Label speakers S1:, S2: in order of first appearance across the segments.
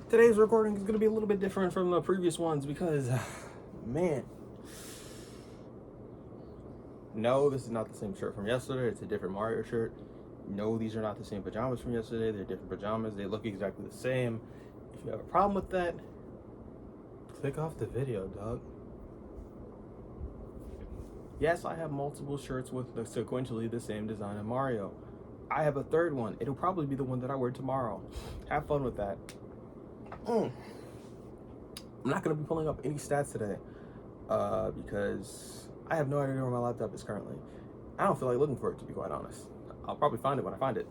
S1: Today's recording is going to be a little bit different from the previous ones because, man, no, this is not the same shirt from yesterday. It's a different Mario shirt. No, these are not the same pajamas from yesterday. They're different pajamas. They look exactly the same. If you have a problem with that, click off the video, dog. Yes, I have multiple shirts with sequentially the same design of Mario. I have a third one. It'll probably be the one that I wear tomorrow. Have fun with that. I'm not going to be pulling up any stats today because I have no idea where my laptop is currently. I don't feel like looking for it, to be quite honest. I'll probably find it when I find it.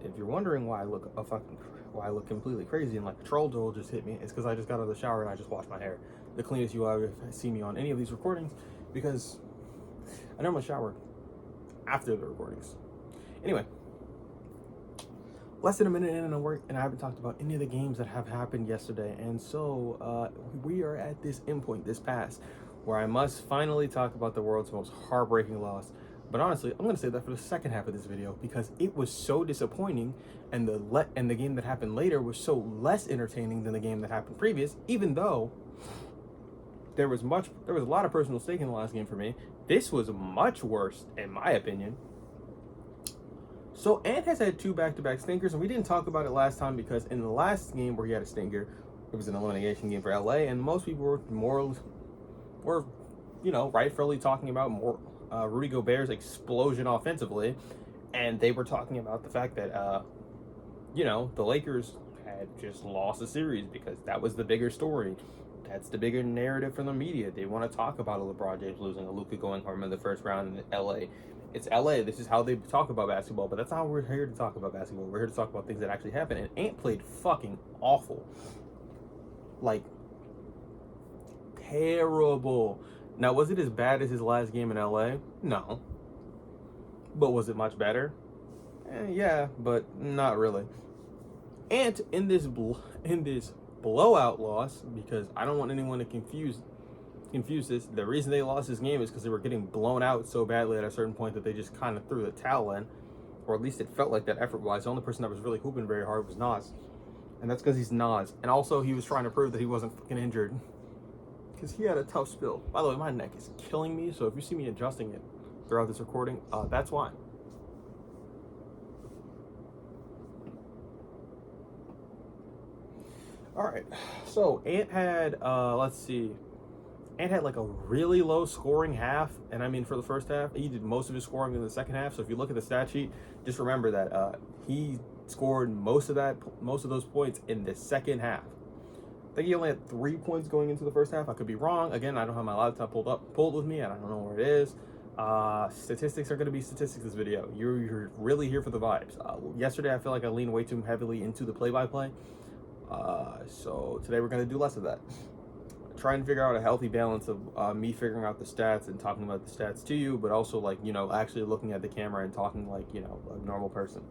S1: If you're wondering why I look completely crazy and like a troll doll just hit me, it's because I just got out of the shower and I just washed my hair. The cleanest you ever see me on any of these recordings because I normally shower after the recordings. Anyway, less than a minute in and I haven't talked about any of the games that have happened yesterday, and so we are at this endpoint, this pass, where I must finally talk about the world's most heartbreaking loss. But honestly, I'm going to say that for the second half of this video because it was so disappointing, and the game that happened later was so less entertaining than the game that happened previous, even though there was a lot of personal stake in the last game for me. This was much worse, in my opinion. So Ant has had two back-to-back stinkers, and we didn't talk about it last time because in the last game where he had a stinker, it was an elimination game for LA, and most people were rightfully talking about Rudy Gobert's explosion offensively, and they were talking about the fact that the Lakers had just lost a series because that was the bigger story. That's the bigger narrative from the media. They want to talk about a LeBron James losing, a Luka going home in the first round in LA. It's LA. This is how they talk about basketball, but that's not how we're here to talk about basketball. We're here to talk about things that actually happen. And Ant played fucking awful. Like, terrible. Now, was it as bad as his last game in LA? No. But was it much better? Yeah, but not really. Ant in this blowout loss, because I don't want anyone to confuse this. The reason they lost this game is because they were getting blown out so badly at a certain point that they just kind of threw the towel in, or at least it felt like that effort-wise. The only person that was really hooping very hard was Nas, and that's because he's Nas. And also, he was trying to prove that he wasn't fucking injured because he had a tough spill. By the way, my neck is killing me, so if you see me adjusting it throughout this recording, that's why. All right, so Ant had Ant had like a really low scoring half, and I mean for the first half, he did most of his scoring in the second half. So if you look at the stat sheet, just remember that he scored most of those points in the second half. I think he only had 3 points going into the first half. I could be wrong. Again, I don't have my laptop pulled with me, and I don't know where it is. Statistics are going to be statistics this video. You're really here for the vibes. Yesterday, I feel like I leaned way too heavily into the play-by-play. So today we're going to do less of that. Try and figure out a healthy balance of me figuring out the stats and talking about the stats to you, but also actually looking at the camera and talking like a normal person.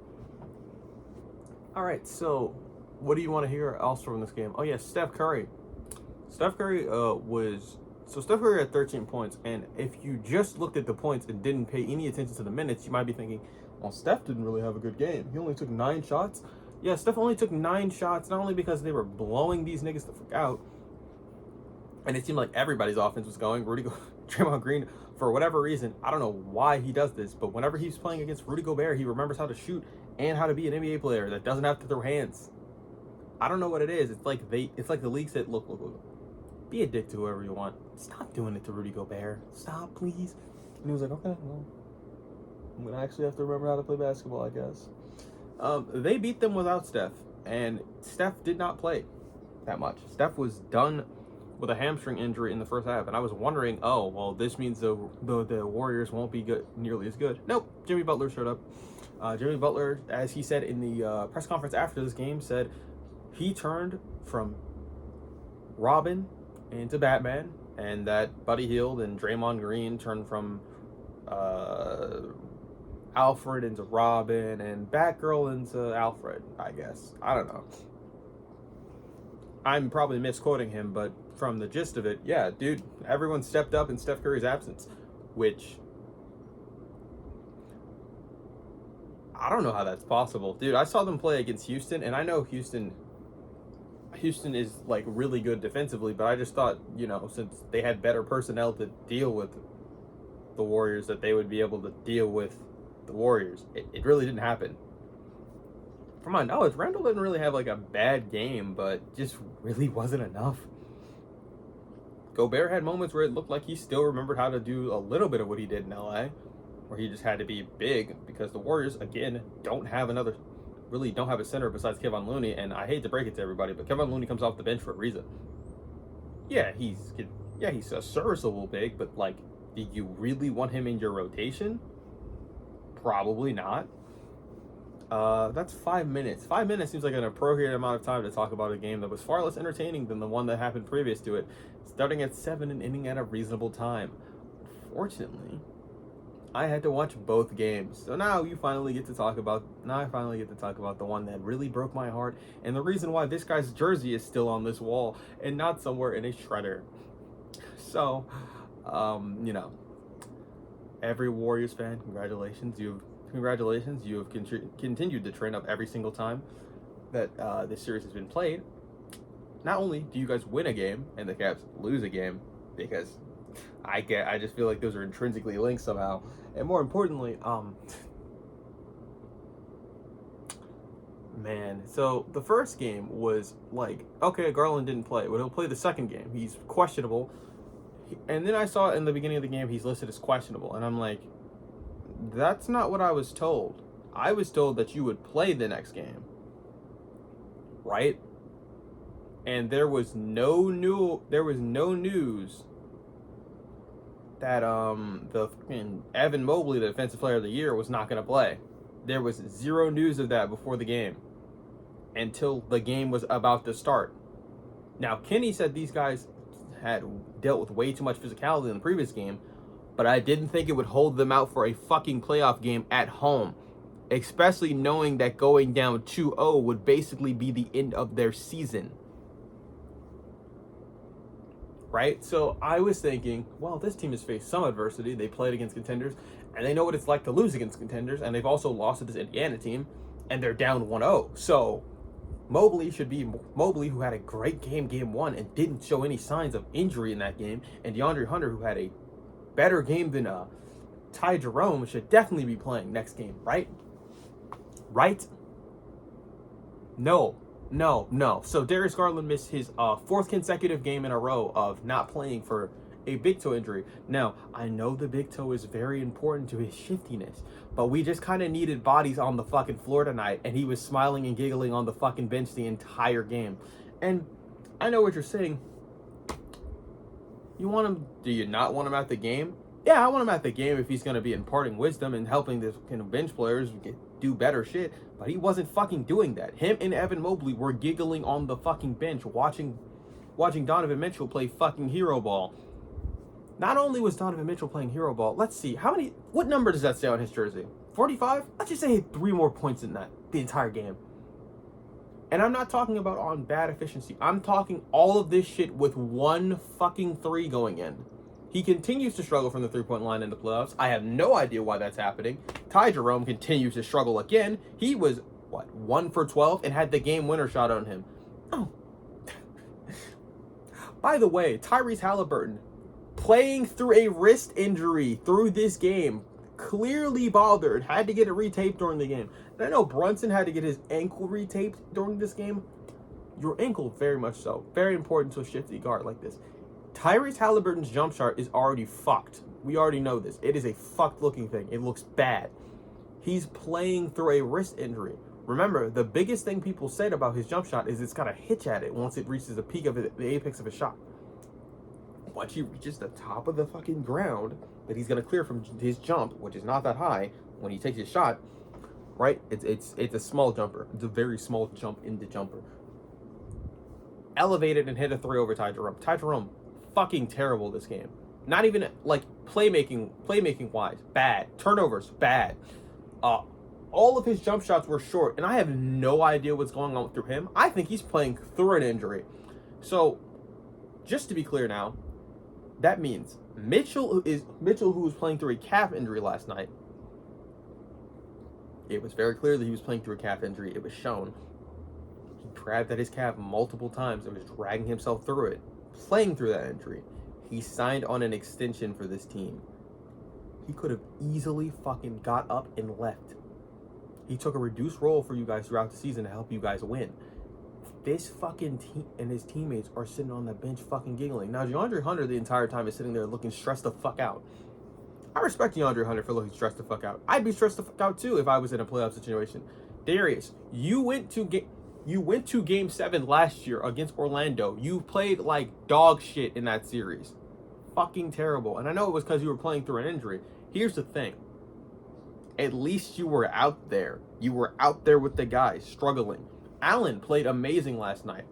S1: All right, so what do you want to hear else from this game? Oh yeah, Steph Curry. Steph Curry had 13 points, and if you just looked at the points and didn't pay any attention to the minutes, you might be thinking, well, Steph didn't really have a good game. He only took 9 shots. Yeah, Steph only took 9 shots, not only because they were blowing these niggas the fuck out, and it seemed like everybody's offense was going. Draymond Green, for whatever reason, I don't know why he does this, but whenever he's playing against Rudy Gobert, he remembers how to shoot and how to be an NBA player that doesn't have to throw hands. I don't know what it is. It's like the league said, look, be a dick to whoever you want. Stop doing it to Rudy Gobert. Stop, please. And he was like, okay, well, I'm gonna actually have to remember how to play basketball, I guess. They beat them without Steph, and Steph did not play that much. Steph was done with a hamstring injury in the first half, and I was wondering, oh, well, this means the Warriors won't be nearly as good. Nope, Jimmy Butler showed up. Jimmy Butler, as he said in the press conference after this game, said he turned from Robin into Batman, and that Buddy Hield and Draymond Green turned from Alfred into Robin and Batgirl into Alfred, I guess. I don't know. I'm probably misquoting him, but from the gist of it, yeah, dude, everyone stepped up in Steph Curry's absence, which I don't know how that's possible. Dude, I saw them play against Houston, and I know Houston Houston is like really good defensively, but I just thought, you know, since they had better personnel to deal with the Warriors, that they would be able to deal with the Warriors. It really didn't happen. From my knowledge, Randall didn't really have like a bad game, but just really wasn't enough. Gobert had moments where it looked like he still remembered how to do a little bit of what he did in LA, where he just had to be big, because the Warriors, again, don't have a center besides Kevon Looney, and I hate to break it to everybody, but Kevon Looney comes off the bench for a reason. Yeah, he's a serviceable big, but like, do you really want him in your rotation? Probably not. That's 5 minutes. 5 minutes seems like an appropriate amount of time to talk about a game that was far less entertaining than the one that happened previous to it, starting at 7 and ending at a reasonable time. Fortunately, I had to watch both games, so now I finally get to talk about the one that really broke my heart, and the reason why this guy's jersey is still on this wall and not somewhere in a shredder. So, you know, every Warriors fan, congratulations, you have continued the trend of every single time that this series has been played. Not only do you guys win a game and the Cavs lose a game, because I just feel like those are intrinsically linked somehow, and more importantly, man, so the first game was like, okay, Garland didn't play, but he'll play the second game. He's questionable, and then I saw in the beginning of the game he's listed as questionable, and I'm like, that's not what I was told. I was told that you would play the next game, right? And there was no news that Evan Mobley, the defensive player of the year, was not going to play. There was zero news of that before the game, until the game was about to start. Now, Kenny said these guys had dealt with way too much physicality in the previous game, but I didn't think it would hold them out for a fucking playoff game at home, especially knowing that going down 2-0 would basically be the end of their season. Right? So I was thinking, well, this team has faced some adversity. They played against contenders, and they know what it's like to lose against contenders, and they've also lost to this Indiana team, and they're down 1-0. So Mobley should be Mobley, who had a great game one, and didn't show any signs of injury in that game, and DeAndre Hunter, who had a better game than Ty Jerome, should definitely be playing next game, right? Right? No. So Darius Garland missed his fourth consecutive game in a row of not playing for a big toe injury. Now, I know the big toe is very important to his shiftiness, but we just kind of needed bodies on the fucking floor tonight, and he was smiling and giggling on the fucking bench the entire game. And I know what you're saying. You want him? Do you not want him at the game? Yeah, I want him at the game if he's going to be imparting wisdom and helping the bench players do better shit. But he wasn't fucking doing that. Him and Evan Mobley were giggling on the fucking bench, watching Donovan Mitchell play fucking hero ball. Not only was Donovan Mitchell playing hero ball, let's see, what number does that say on his jersey? 45? Let's just say he had 3 more points than that the entire game. And I'm not talking about on bad efficiency. I'm talking all of this shit with 1 fucking 3 going in. He continues to struggle from the 3-point line in the playoffs. I have no idea why that's happening. Ty Jerome continues to struggle again. He was, 1 for 12 and had the game winner shot on him. Oh. By the way, Tyrese Halliburton, playing through a wrist injury through this game, clearly bothered, had to get it retaped during the game. And I know Brunson had to get his ankle retaped during this game. Your ankle, very much so. Very important to a shifty guard like this. Tyrese Halliburton's jump shot is already fucked. We already know this. It is a fucked looking thing. It looks bad. He's playing through a wrist injury. Remember, the biggest thing people said about his jump shot is it's got a hitch at it once it reaches the peak of it, the apex of his shot. Once he reaches the top of the fucking ground that he's going to clear from his jump, which is not that high, when he takes his shot, right? It's a small jumper. It's a very small jump in the jumper. Elevated and hit a 3 over Ty Jerome. Ty Jerome, fucking terrible this game. Not even like playmaking wise, bad. Turnovers, bad. All of his jump shots were short, and I have no idea what's going on through him. I think he's playing through an injury. So, just to be clear now, that means Mitchell, who was playing through a calf injury last night. It was very clear that he was playing through a calf injury. It was shown. grabbed at his calf multiple times and was dragging himself through it, playing through that injury. He signed on an extension for this team. He could have easily fucking got up and left. He took a reduced role for you guys throughout the season to help you guys win. This fucking team and his teammates are sitting on the bench fucking giggling. Now, DeAndre Hunter the entire time is sitting there looking stressed the fuck out. I respect DeAndre Hunter for looking stressed the fuck out. I'd be stressed the fuck out too if I was in a playoff situation. Darius, you went to Game 7 last year against Orlando. You played like dog shit in that series. Fucking terrible. And I know it was because you were playing through an injury. Here's the thing. At least you were out there. You were out there with the guys struggling. Allen played amazing last night.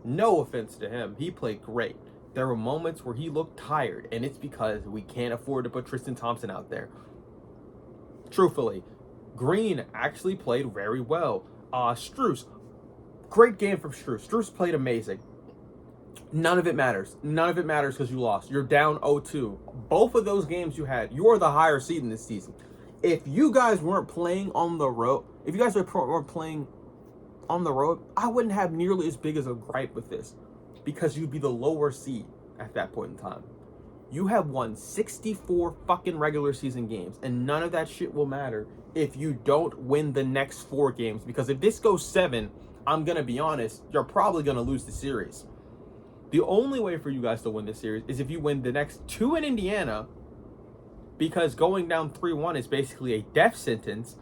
S1: No offense to him. He played great. There were moments where he looked tired, and it's because we can't afford to put Tristan Thompson out there. Truthfully, Green actually played very well. Strus, great game from Strus. Strus played amazing. None of it matters. None of it matters because you lost. You're down 0-2. Both of those games you had, you are the higher seed in this season. If you guys weren't playing on the road, weren't playing on the road, I wouldn't have nearly as big as a gripe with this because you'd be the lower seed at that point in time. You have won 64 fucking regular season games, and none of that shit will matter if you don't win the next 4 games, because if this goes 7, I'm going to be honest, you're probably going to lose the series. The only way for you guys to win this series is if you win the next 2 in Indiana, because going down 3-1 is basically a death sentence.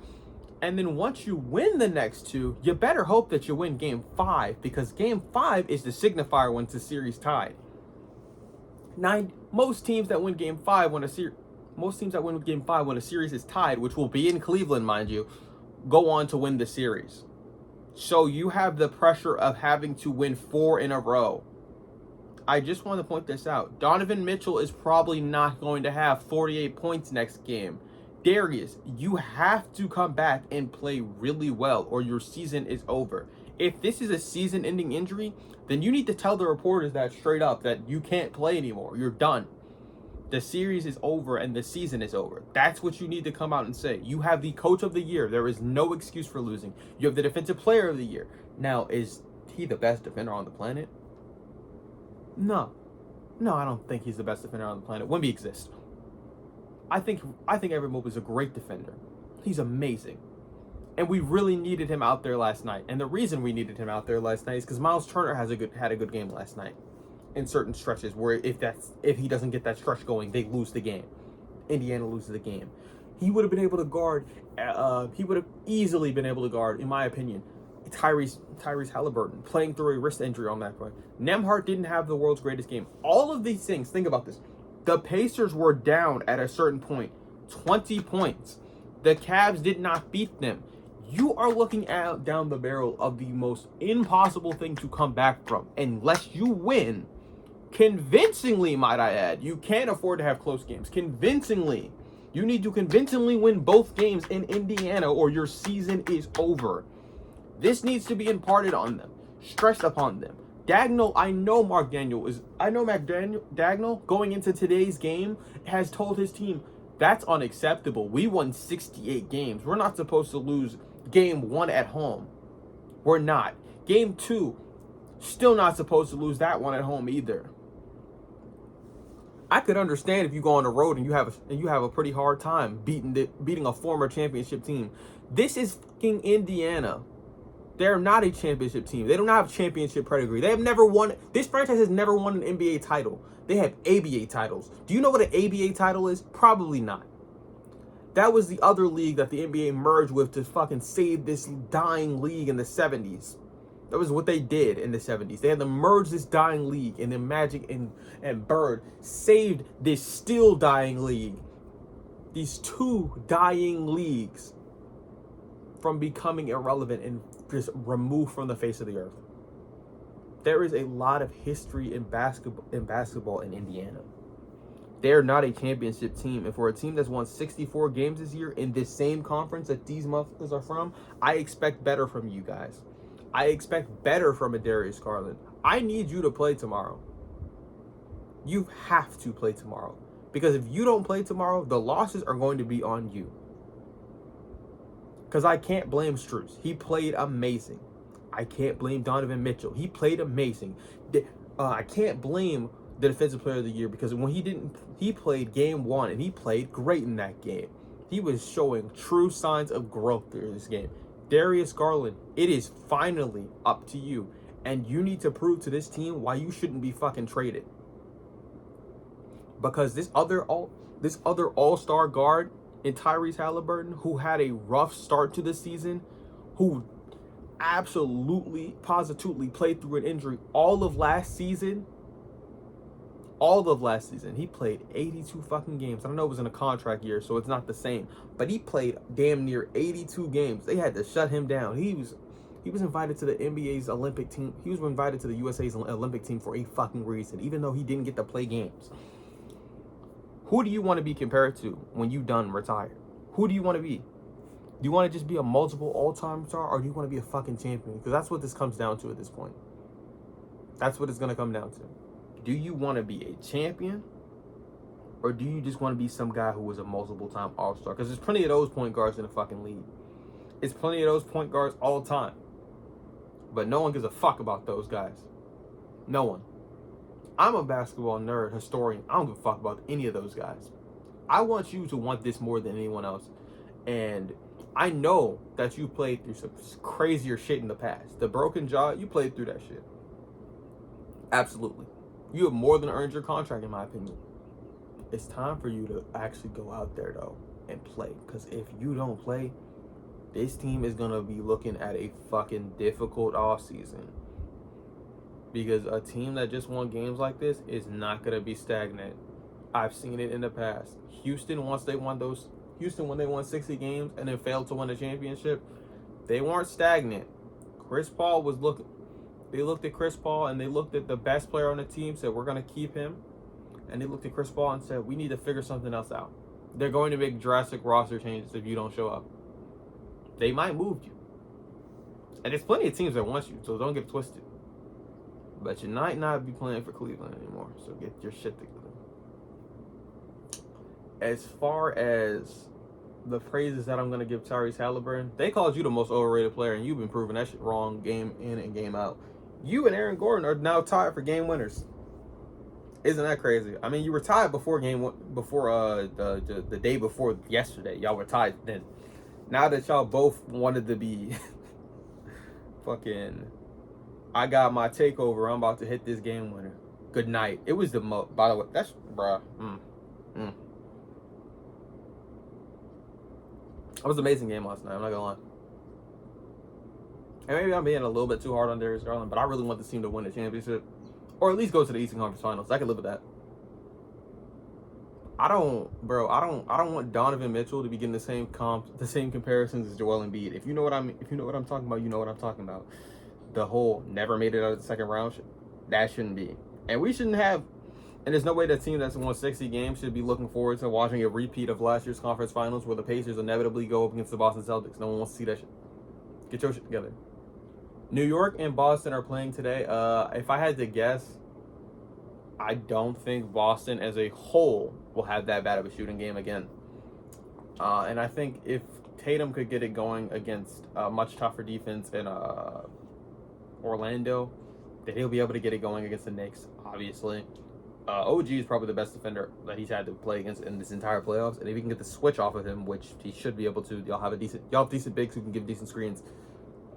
S1: And then once you win the next 2, you better hope that you win Game 5, because Game 5 is the signifier once the series tied. Most teams that win Game 5 when a series is tied, which will be in Cleveland, mind you, go on to win the series. So you have the pressure of having to win 4 in a row. I just want to point this out. Donovan Mitchell is probably not going to have 48 points next game. Darius, you have to come back and play really well or your season is over. If this is a season-ending injury, then you need to tell the reporters that straight up, that you can't play anymore. You're done. The series is over and the season is over. That's what you need to come out and say. You have the coach of the year. There is no excuse for losing. You have the defensive player of the year. Now, is he the best defender on the planet? No, I don't think he's the best defender on the planet. Wemby exists. I think Evan Mobley is a great defender. He's amazing. And we really needed him out there last night. And the reason we needed him out there last night is because Miles Turner had a good game last night in certain stretches where if he doesn't get that stretch going, they lose the game. Indiana loses the game. He would have been able to guard. He would have easily been able to guard, in my opinion, Tyrese Halliburton, playing through a wrist injury on that point. Nembhard didn't have the world's greatest game. All of these things, think about this. The Pacers were down at a certain point, 20 points. The Cavs did not beat them. You are looking down the barrel of the most impossible thing to come back from. Unless you win, convincingly, might I add. You can't afford to have close games. Convincingly. You need to convincingly win both games in Indiana or your season is over. This needs to be imparted on them, stressed upon them. Dagnall, I know Dagnall going into today's game has told his team, that's unacceptable. We won 68 games. We're not supposed to lose Game 1 at home. We're not. Game 2, still not supposed to lose that one at home either. I could understand if you go on the road and you have a pretty hard time beating a former championship team. This is fucking Indiana. They're not a championship team. They don't have championship pedigree. They have never won. This franchise has never won an NBA title. They have ABA titles. Do you know what an ABA title is? Probably not. That was the other league that the NBA merged with to fucking save this dying league in the 70s. That was what they did in the 70s. They had to merge this dying league, and then Magic and Bird saved this still dying league. These 2 dying leagues from becoming irrelevant and just removed from the face of the earth. There is a lot of history in basketball in Indiana. They're not a championship team. And for a team that's won 64 games this year in this same conference that these motherfuckers are from, I expect better from you guys. I expect better from a Darius Garland. I need you to play tomorrow. You have to play tomorrow. Because if you don't play tomorrow, the losses are going to be on you. Because I can't blame Strus. He played amazing. I can't blame Donovan Mitchell. He played amazing. I can't blame the defensive player of the year because when he played game 1 and he played great in that game. He was showing true signs of growth through this game. Darius Garland, it is finally up to you. And you need to prove to this team why you shouldn't be fucking traded. Because this other all-star guard in Tyrese Halliburton, who had a rough start to the season, who absolutely, positively played through an injury all of last season. He played 82 fucking games. I don't know it was in a contract year, so it's not the same. But he played damn near 82 games. They had to shut him down. He was invited to the NBA's Olympic team. He was invited to the USA's Olympic team for a fucking reason, even though he didn't get to play games. Who do you want to be compared to when you done retired? Who do you want to be? Do you want to just be a multiple all-time star, or do you want to be a fucking champion? Because that's what this comes down to at this point. That's what it's going to come down to. Do you want to be a champion, or do you just want to be some guy who was a multiple-time all-star? Because there's plenty of those point guards in the fucking league. It's plenty of those point guards all the time. But no one gives a fuck about those guys. No one. I'm a basketball nerd, historian. I don't give a fuck about any of those guys. I want you to want this more than anyone else. And I know that you played through some crazier shit in the past. The broken jaw, you played through that shit. Absolutely. You have more than earned your contract, in my opinion. It's time for you to actually go out there, though, and play. Because if you don't play, this team is going to be looking at a fucking difficult offseason. Because a team that just won games like this is not going to be stagnant. I've seen it in the past. Houston, when they won 60 games and then failed to win the championship, they weren't stagnant. Chris Paul was looking. They looked at Chris Paul and they looked at the best player on the team, said, we're going to keep him. And they looked at Chris Paul and said, we need to figure something else out. They're going to make drastic roster changes if you don't show up. They might move you. And there's plenty of teams that want you, so don't get twisted. But you might not be playing for Cleveland anymore, so get your shit together. As far as the praises that I'm going to give Tyrese Halliburton, they called you the most overrated player, and you've been proving that shit wrong game in and game out. You and Aaron Gordon are now tied for game winners. Isn't that crazy? I mean, you were tied before the day before yesterday. Y'all were tied then. Now that y'all both wanted to be fucking, I got my takeover, I'm about to hit this game winner. Good night. It was the by the way, that's bruh. It was an amazing game last night, I'm not gonna lie. And maybe I'm being a little bit too hard on Darius Garland, but I really want this team to win the championship. Or at least go to the Eastern Conference Finals. I can live with that. I don't want Donovan Mitchell to be getting the same comparisons as Joel Embiid. If you know what I'm talking about, you know what I'm talking about. The whole never made it out of the second round, that shouldn't be. And we shouldn't have, and there's no way the team that's won 60 games should be looking forward to watching a repeat of last year's conference finals where the Pacers inevitably go up against the Boston Celtics. No one wants to see that shit. Get your shit together. New York and Boston are playing today. If I had to guess, I don't think Boston as a whole will have that bad of a shooting game again. And I think if Tatum could get it going against a much tougher defense in Orlando, then he'll be able to get it going against the Knicks, obviously. OG is probably the best defender that he's had to play against in this entire playoffs. And if he can get the switch off of him, which he should be able to, y'all have decent bigs who can give decent screens.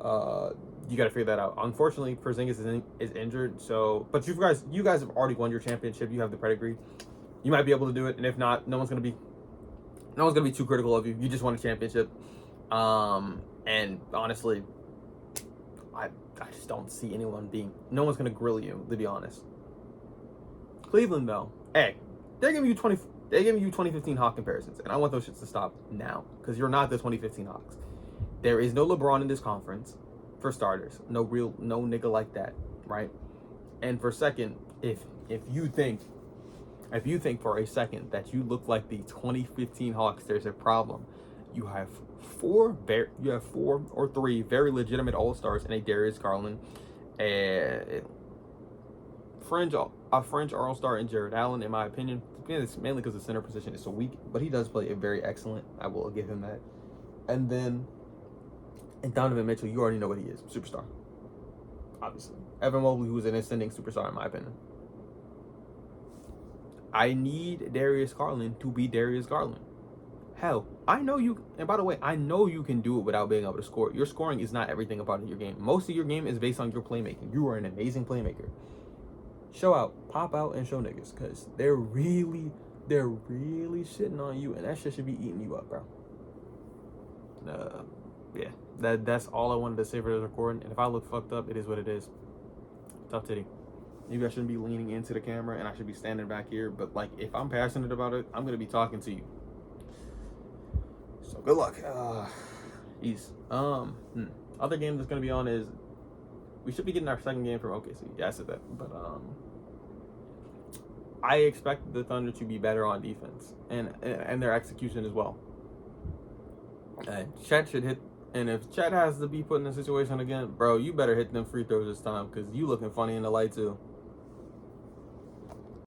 S1: You got to figure that out. Unfortunately, Porzingis is injured. So, but you guys have already won your championship. You have the pedigree. You might be able to do it. And if not, no one's gonna be too critical of you. You just won a championship. And honestly, I just don't see no one's gonna grill you, to be honest. Cleveland though, hey, they're giving you 2015 Hawk comparisons, and I want those shits to stop now because you're not the 2015 Hawks. There is no LeBron in this conference, for starters. No nigga like that, right? And for second, if you think for a second that you look like the 2015 Hawks, there's a problem. You have four or three very legitimate All-Stars in a Darius Garland, a fringe All-Star in Jared Allen, in my opinion. It's mainly because the center position is so weak, but he does play a very excellent. I will give him that. And Donovan Mitchell, you already know what he is, superstar. obviously. Evan Mobley, who is an ascending superstar in my opinion. I need Darius Garland to be Darius Garland. Hell, I know you, and by the way, I know you can do it without being able to score. Your scoring is not everything about your game. Most of your game is based on your playmaking. You are an amazing playmaker. Show out, pop out, and show niggas, because they're really shitting on you, and that shit should be eating you up, bro. Yeah, that's all I wanted to say for this recording, and if I look fucked up, it is what it is. Tough titty. Maybe I shouldn't be leaning into the camera, and I should be standing back here, but like, if I'm passionate about it, I'm going to be talking to you. So good luck. Jeez. Other game that's gonna be on is we should be getting our second game from OKC. Yeah, I said that. But I expect the Thunder to be better on defense and their execution as well. And Chet should hit. And if Chet has to be put in a situation again, bro, you better hit them free throws this time because you looking funny in the light too.